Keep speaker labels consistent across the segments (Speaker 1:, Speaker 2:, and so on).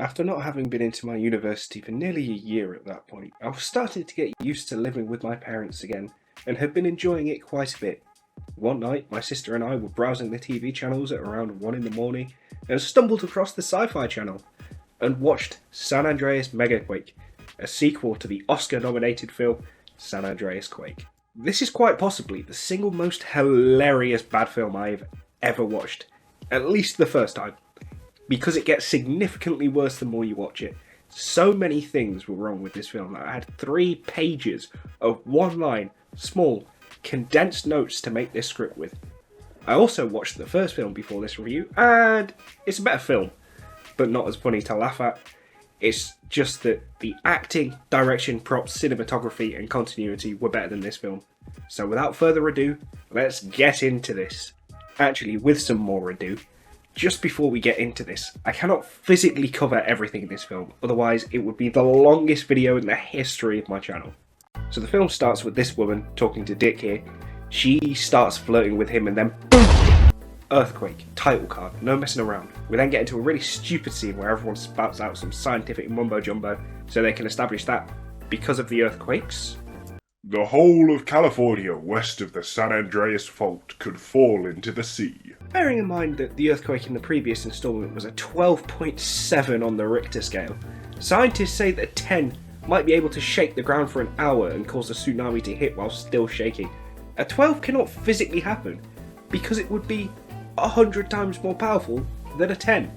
Speaker 1: After not having been into my university for nearly a year at that point, I was starting to get used to living with my parents again, and had been enjoying it quite a bit. One night, my sister and I were browsing the TV channels at around 1 in the morning, and stumbled across the Sci-Fi Channel, and watched San Andreas MegaQuake, a sequel to the Oscar-nominated film San Andreas Quake. This is quite possibly the single most hilarious bad film I've ever watched, at least the first time, because it gets significantly worse the more you watch it. So many things were wrong with this film that I had 3 pages of one-line, small, condensed notes to make this script with. I also watched the first film before this review, and it's a better film, but not as funny to laugh at. It's just that the acting, direction, props, cinematography and continuity were better than this film. So without further ado, let's get into this. Actually, with some more ado, just before we get into this, I cannot physically cover everything in this film, otherwise it would be the longest video in the history of my channel. So the film starts with this woman talking to Dick here. She starts flirting with him and then boom! Earthquake, title card, no messing around. We then get into a really stupid scene where everyone spouts out some scientific mumbo jumbo so they can establish that because of the earthquakes,
Speaker 2: the whole of California west of the San Andreas Fault could fall into the sea.
Speaker 1: Bearing in mind that the earthquake in the previous installment was a 12.7 on the Richter scale, scientists say that a 10 might be able to shake the ground for an hour and cause a tsunami to hit while still shaking. A 12 cannot physically happen because it would be 100 times more powerful than a 10.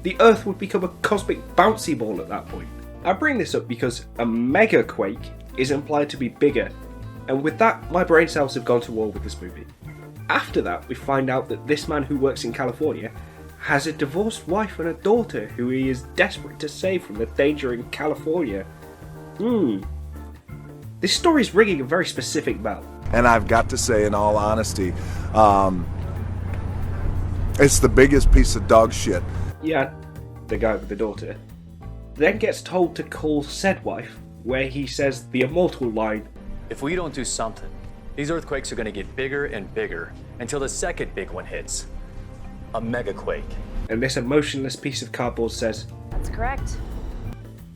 Speaker 1: The Earth would become a cosmic bouncy ball at that point. I bring this up because a MegaQuake is implied to be bigger, and with that, my brain cells have gone to war with this movie. After that, we find out that this man who works in California has a divorced wife and a daughter who he is desperate to save from the danger in California. This story is ringing a very specific bell.
Speaker 3: And I've got to say, in all honesty, it's the biggest piece of dog shit.
Speaker 1: Yeah, the guy with the daughter then gets told to call said wife, where he says the immortal line,
Speaker 4: "If we don't do something, these earthquakes are going to get bigger and bigger until the second big one hits. A megaquake."
Speaker 1: And this emotionless piece of cardboard says,
Speaker 5: "That's correct."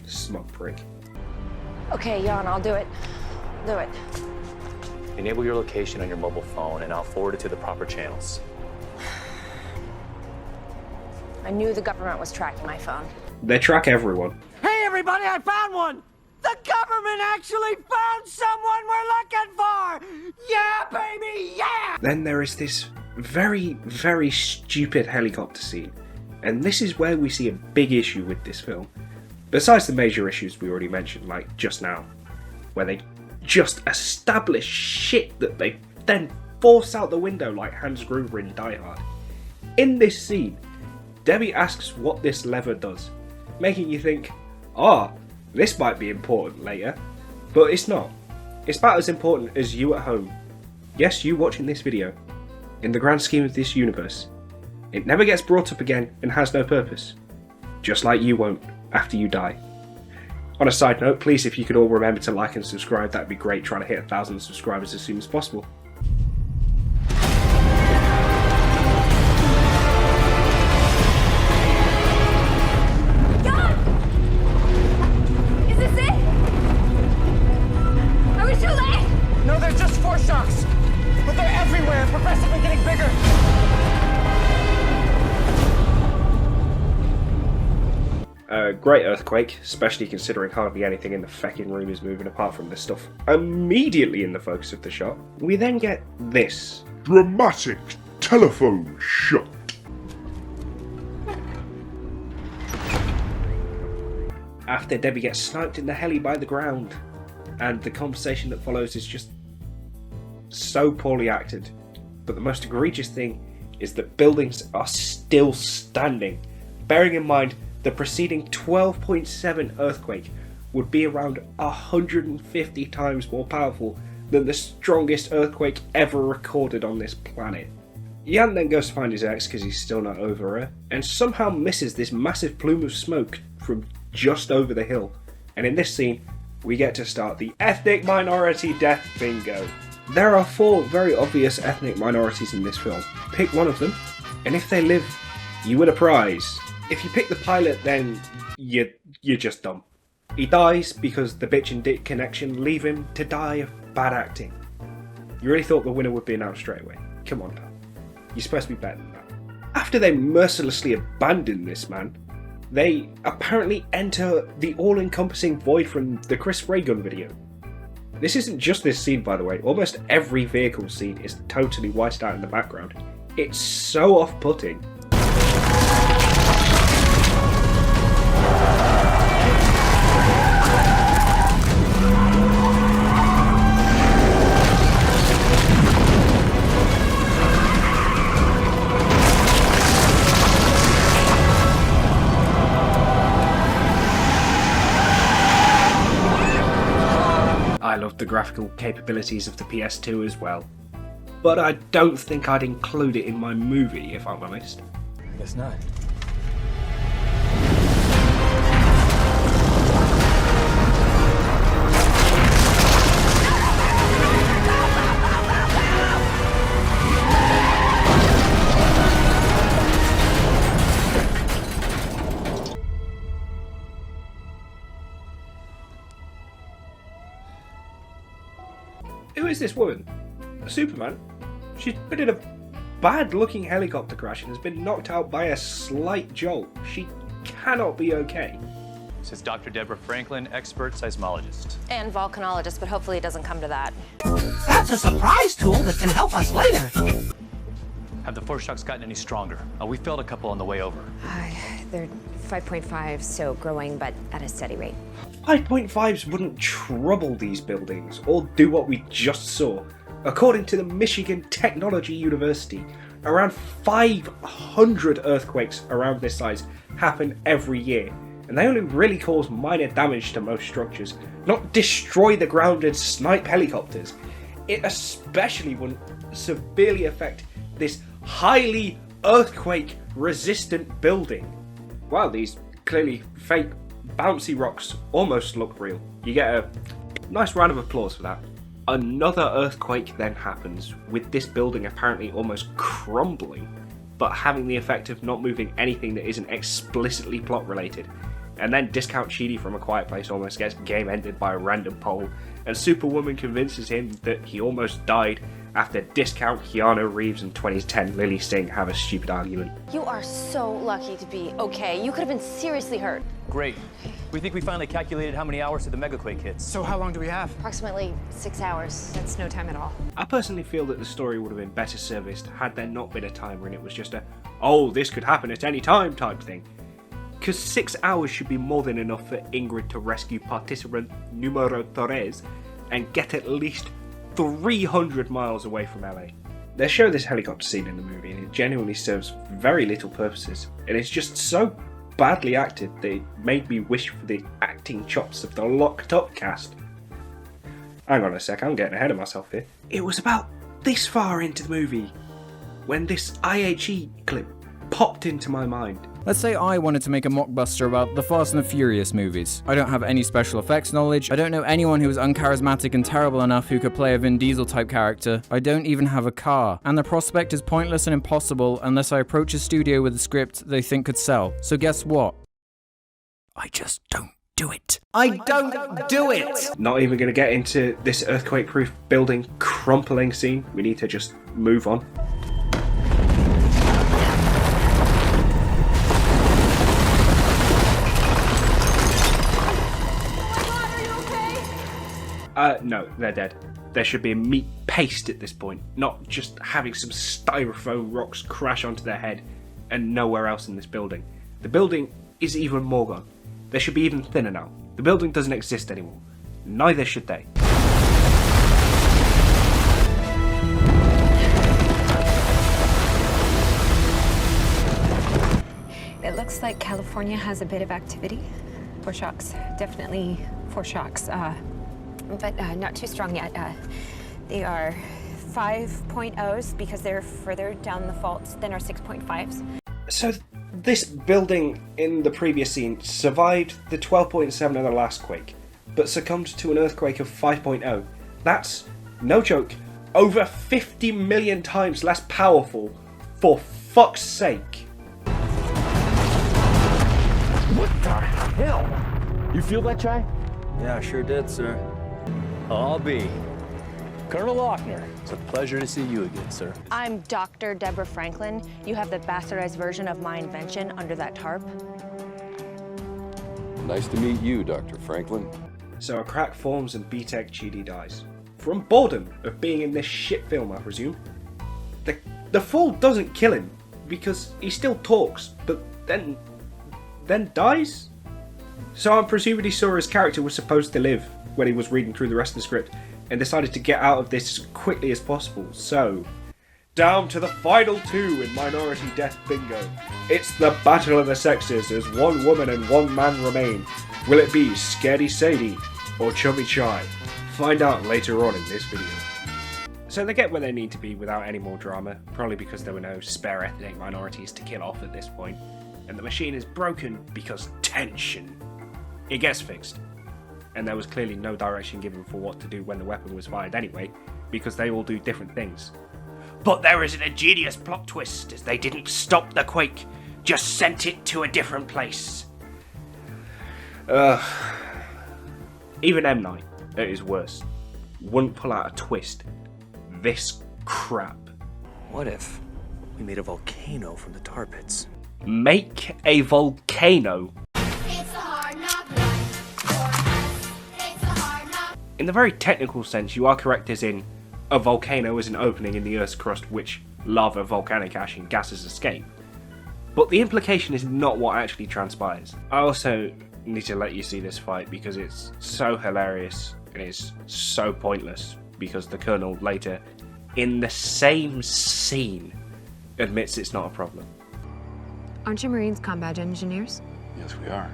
Speaker 1: Smug prick.
Speaker 5: Okay, Jan, I'll do it. Do it.
Speaker 4: Enable your location on your mobile phone and I'll forward it to the proper channels.
Speaker 5: I knew the government was tracking my phone.
Speaker 1: They track everyone.
Speaker 6: Hey everybody, I found one! The government actually found someone we're looking for! Yeah, baby, yeah!
Speaker 1: Then there is this very, very stupid helicopter scene. And this is where we see a big issue with this film. Besides the major issues we already mentioned, like just now, where they just establish shit that they then force out the window like Hans Gruber in Die Hard. In this scene, Debbie asks what this lever does, making you think, this might be important later, but it's not. It's about as important as you at home. Yes, you watching this video. In the grand scheme of this universe, it never gets brought up again and has no purpose. Just like you won't after you die. On a side note, please, if you could all remember to like and subscribe, that'd be great, trying to hit 1,000 subscribers as soon as possible.
Speaker 5: Is this it? Are we too late?
Speaker 6: No, they're just foreshocks! But they're everywhere and progressively getting bigger!
Speaker 1: Great earthquake, especially considering hardly anything in the feckin' room is moving apart from this stuff immediately in the focus of the shot. We then get this.
Speaker 2: Dramatic telephone shot.
Speaker 1: After Debbie gets sniped in the heli by the ground, and the conversation that follows is just so poorly acted. But the most egregious thing is that buildings are still standing, bearing in mind the preceding 12.7 earthquake would be around 150 times more powerful than the strongest earthquake ever recorded on this planet. Jan then goes to find his ex because he's still not over her, and somehow misses this massive plume of smoke from just over the hill. And in this scene, we get to start the ethnic minority death bingo. There are 4 very obvious ethnic minorities in this film. Pick one of them, and if they live, you win a prize. If you pick the pilot, then you're just dumb. He dies because the bitch and dick connection leave him to die of bad acting. You really thought the winner would be announced straight away? Come on, pal. You're supposed to be better than that. After they mercilessly abandon this man, they apparently enter the all-encompassing void from the Chris Ray gun video. This isn't just this scene, by the way. Almost every vehicle scene is totally whited out in the background. It's so off-putting. I love the graphical capabilities of the PS2 as well, but I don't think I'd include it in my movie, if I'm honest.
Speaker 4: I guess not.
Speaker 1: Who is this woman? Superman? She's been in a bad-looking helicopter crash and has been knocked out by a slight jolt. She cannot be okay.
Speaker 4: This is Dr. Deborah Franklin, expert seismologist.
Speaker 5: And volcanologist, but hopefully it doesn't come to that.
Speaker 6: That's a surprise tool that can help us later.
Speaker 4: Have the foreshocks gotten any stronger? We felt a couple on the way over.
Speaker 7: They're 5.5, so growing, but at a steady rate.
Speaker 1: 5.5s wouldn't trouble these buildings or do what we just saw. According to the Michigan Technology University, around 500 earthquakes around this size happen every year, and they only really cause minor damage to most structures, not destroy the ground and snipe helicopters. It especially wouldn't severely affect this highly earthquake-resistant building. Wow, these clearly fake bouncy rocks almost look real. You get a nice round of applause for that. Another earthquake then happens, with this building apparently almost crumbling, but having the effect of not moving anything that isn't explicitly plot related. And then Discount Sheedy from A Quiet Place almost gets game ended by a random pole, and Superwoman convinces him that he almost died after Discount Keanu Reeves and 2010 Lily Singh have a stupid argument.
Speaker 5: You are so lucky to be okay. You could have been seriously hurt.
Speaker 4: Great. We think we finally calculated how many hours till the MegaQuake hits.
Speaker 6: So how long do we have?
Speaker 5: Approximately 6 hours.
Speaker 7: That's no time at all.
Speaker 1: I personally feel that the story would have been better serviced had there not been a timer and it was just a, oh, this could happen at any time type thing. Because 6 hours should be more than enough for Ingrid to rescue participant numero 3 and get at least 300 miles away from LA. They show this helicopter scene in the movie and it genuinely serves very little purposes, and it's just so badly acted that it made me wish for the acting chops of the Locked Up cast. Hang on a sec, I'm getting ahead of myself here. It was about this far into the movie when this IHE clip popped into my mind.
Speaker 8: Let's say I wanted to make a mockbuster about the Fast and the Furious movies. I don't have any special effects knowledge, I don't know anyone who is uncharismatic and terrible enough who could play a Vin Diesel type character, I don't even have a car, and the prospect is pointless and impossible unless I approach a studio with a script they think could sell. So guess what? I just don't do it. I don't do it!
Speaker 1: Not even going to get into this earthquake-proof building crumpling scene. We need to just move on. No, they're dead. There should be a meat paste at this point, not just having some styrofoam rocks crash onto their head and nowhere else in this building. The building is even more gone. They should be even thinner now. The building doesn't exist anymore. Neither should they.
Speaker 7: It looks like California has a bit of activity. Foreshocks, definitely foreshocks. But not too strong yet. They are 5.0s because they're further down the fault than our 6.5s.
Speaker 1: So this building in the previous scene survived the 12.7 of the last quake, but succumbed to an earthquake of 5.0. That's, no joke, over 50 million times less powerful, for fuck's sake.
Speaker 9: hell? You feel that, Chai?
Speaker 4: Yeah, I sure did, sir. I'll be. Colonel Lochner, it's a pleasure to see you again, sir.
Speaker 5: I'm Dr. Deborah Franklin. You have the bastardized version of my invention under that tarp.
Speaker 10: Nice to meet you, Dr. Franklin.
Speaker 1: So a crack forms and B-Tech GD dies. From boredom of being in this shit film, I presume. The fall doesn't kill him, because he still talks, but then dies? So I'm presuming he saw his character was supposed to live when he was reading through the rest of the script, and decided to get out of this as quickly as possible. So, down to the final two in Minority Death Bingo. It's the battle of the sexes as one woman and one man remain. Will it be Scaredy Sadie or Chubby Chai? Find out later on in this video. So they get where they need to be without any more drama, probably because there were no spare ethnic minorities to kill off at this point, and the machine is broken because tension. It gets fixed, and there was clearly no direction given for what to do when the weapon was fired anyway, because they all do different things. But there is an ingenious plot twist, as they didn't stop the quake, just sent it to a different place. Even M. Night, at his worst, wouldn't pull out a twist this crap.
Speaker 4: What if we made a volcano from the tar pits?
Speaker 1: Make a volcano? In the very technical sense, you are correct, as in a volcano is an opening in the Earth's crust which lava, volcanic ash and gases escape. But the implication is not what actually transpires. I also need to let you see this fight because it's so hilarious and it's so pointless, because the Colonel later, in the same scene, admits it's not a problem.
Speaker 7: Aren't you Marines combat engineers?
Speaker 10: Yes, we are.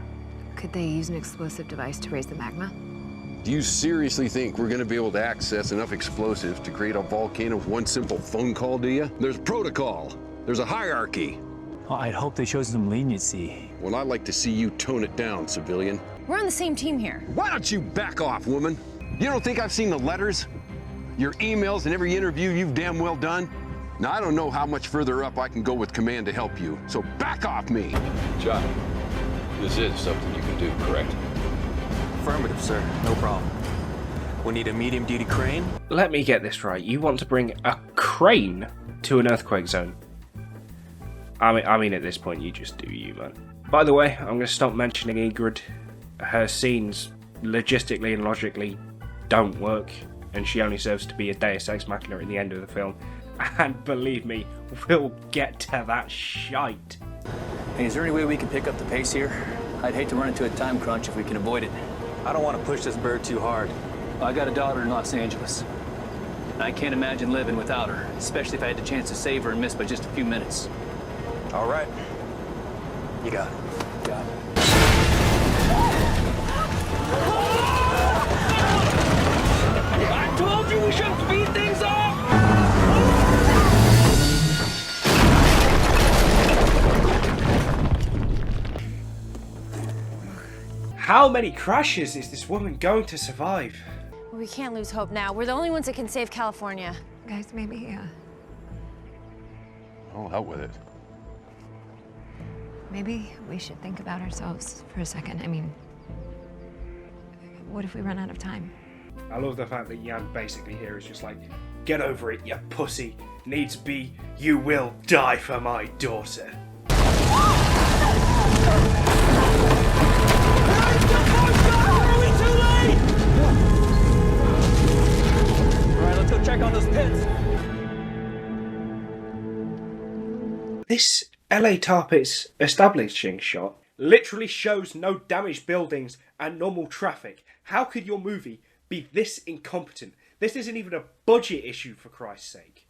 Speaker 7: Could they use an explosive device to raise the magma?
Speaker 10: Do you seriously think we're gonna be able to access enough explosives to create a volcano with one simple phone call, do you? There's protocol. There's a hierarchy.
Speaker 11: Well, I'd hope they showed some leniency.
Speaker 10: Well, I'd like to see you tone it down, civilian.
Speaker 5: We're on the same team here.
Speaker 10: Why don't you back off, woman? You don't think I've seen the letters? Your emails and every interview you've damn well done? Now, I don't know how much further up I can go with command to help you, so back off me.
Speaker 12: John, this is something you can do, correct?
Speaker 4: Affirmative, sir. No problem. We need a medium-duty crane.
Speaker 1: Let me get this right. You want to bring a crane to an earthquake zone? I mean, at this point, you just do you, man. By the way, I'm going to stop mentioning Ingrid. Her scenes, logistically and logically, don't work, and she only serves to be a deus ex machina at the end of the film. And believe me, we'll get to that shite.
Speaker 4: Hey, is there any way we can pick up the pace here? I'd hate to run into a time crunch if we can avoid it. I don't want to push this bird too hard. I got a daughter in Los Angeles. I can't imagine living without her, especially if I had the chance to save her and miss by just a few minutes. All right. You got it. Got it.
Speaker 6: I told you we should speed things up!
Speaker 1: How many crashes is this woman going to survive?
Speaker 5: We can't lose hope now. We're the only ones that can save California.
Speaker 7: Guys, maybe,
Speaker 10: I'll help with it.
Speaker 7: maybe we should think about ourselves for a second. I mean, what if we run out of time?
Speaker 1: I love the fact that Yan basically here is just like, get over it, you pussy. Needs be, you will die for my daughter.
Speaker 6: Alright, let's go check on those pits.
Speaker 1: This LA Tar Pits establishing shot literally shows no damaged buildings and normal traffic. How could your movie be this incompetent? This isn't even a budget issue, for Christ's sake.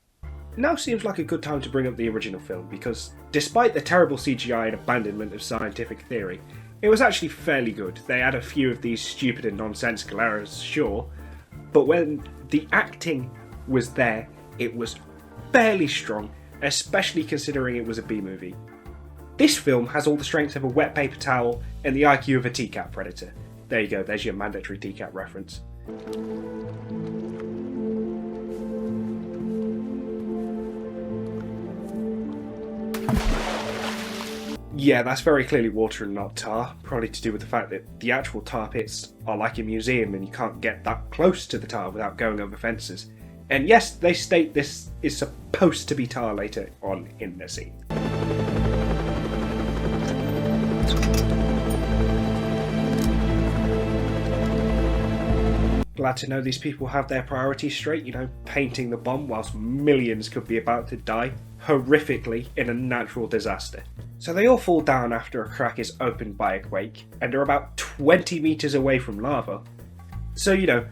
Speaker 1: Now seems like a good time to bring up the original film, because despite the terrible CGI and abandonment of scientific theory, it was actually fairly good. They had a few of these stupid and nonsensical errors, sure, but when the acting was there, it was fairly strong, especially considering it was a B-movie. This film has all the strength of a wet paper towel and the IQ of a TCAT predator. There you go, there's your mandatory TCAT reference. Yeah, that's very clearly water and not tar, probably to do with the fact that the actual tar pits are like a museum and you can't get that close to the tar without going over fences. And yes, they state this is supposed to be tar later on in the scene. Glad to know these people have their priorities straight, you know, painting the bomb whilst millions could be about to die horrifically in a natural disaster. So they all fall down after a crack is opened by a quake, and are about 20 meters away from lava. So, you know,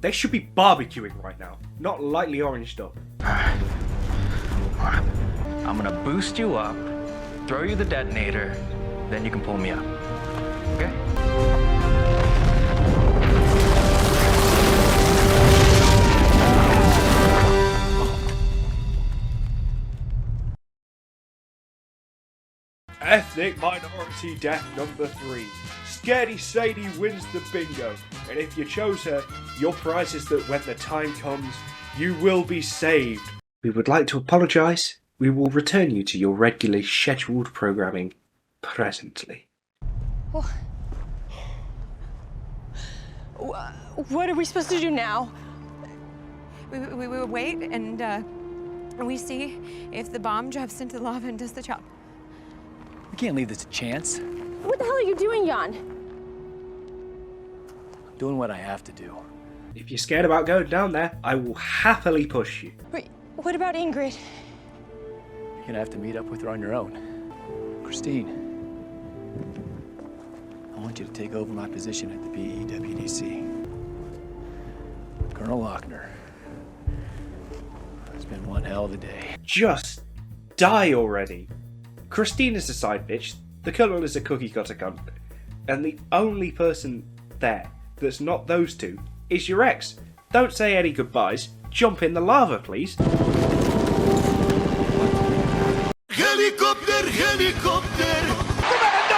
Speaker 1: they should be barbecuing right now, not lightly oranged up.
Speaker 13: I'm gonna boost you up, throw you the detonator, then you can pull me up. Okay?
Speaker 1: Ethnic minority death number 3. Scaredy Sadie wins the bingo, and if you chose her, your prize is that when the time comes, you will be saved. We would like to apologise. We will return you to your regularly scheduled programming presently.
Speaker 5: What are we supposed to do now?
Speaker 7: We will wait and we see if the bomb drops into the lava and does the job.
Speaker 11: We can't leave this to chance.
Speaker 5: What the hell are you doing, Jan?
Speaker 11: Doing what I have to do.
Speaker 1: If you're scared about going down there, I will happily push you.
Speaker 5: Wait, what about Ingrid?
Speaker 11: You're gonna have to meet up with her on your own. Christine, I want you to take over my position at the PEWDC. Colonel Lochner. It's been one hell of a day.
Speaker 1: Just die already. Christine is a side bitch, the Colonel is a cookie cutter cunt, and the only person there that's not those two is your ex. Don't say any goodbyes, jump in the lava please.
Speaker 6: Helicopter, helicopter!
Speaker 1: Come out of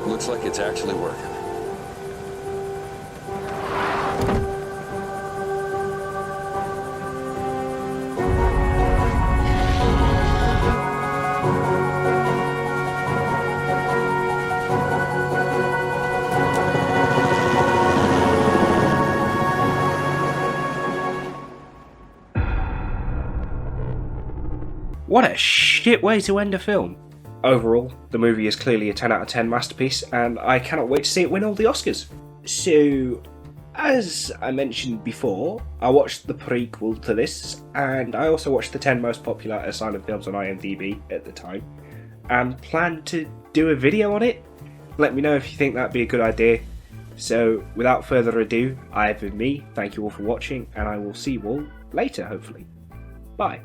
Speaker 1: nowhere!
Speaker 12: Looks like it's actually working.
Speaker 1: What a shit way to end a film. Overall, the movie is clearly a 10 out of 10 masterpiece, and I cannot wait to see it win all the Oscars. So, as I mentioned before, I watched the prequel to this, and I also watched the 10 most popular asylum films on IMDb at the time, and plan to do a video on it. Let me know if you think that'd be a good idea. So, without further ado, I have been me, thank you all for watching, and I will see you all later, hopefully. Bye.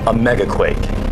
Speaker 13: A MegaQuake.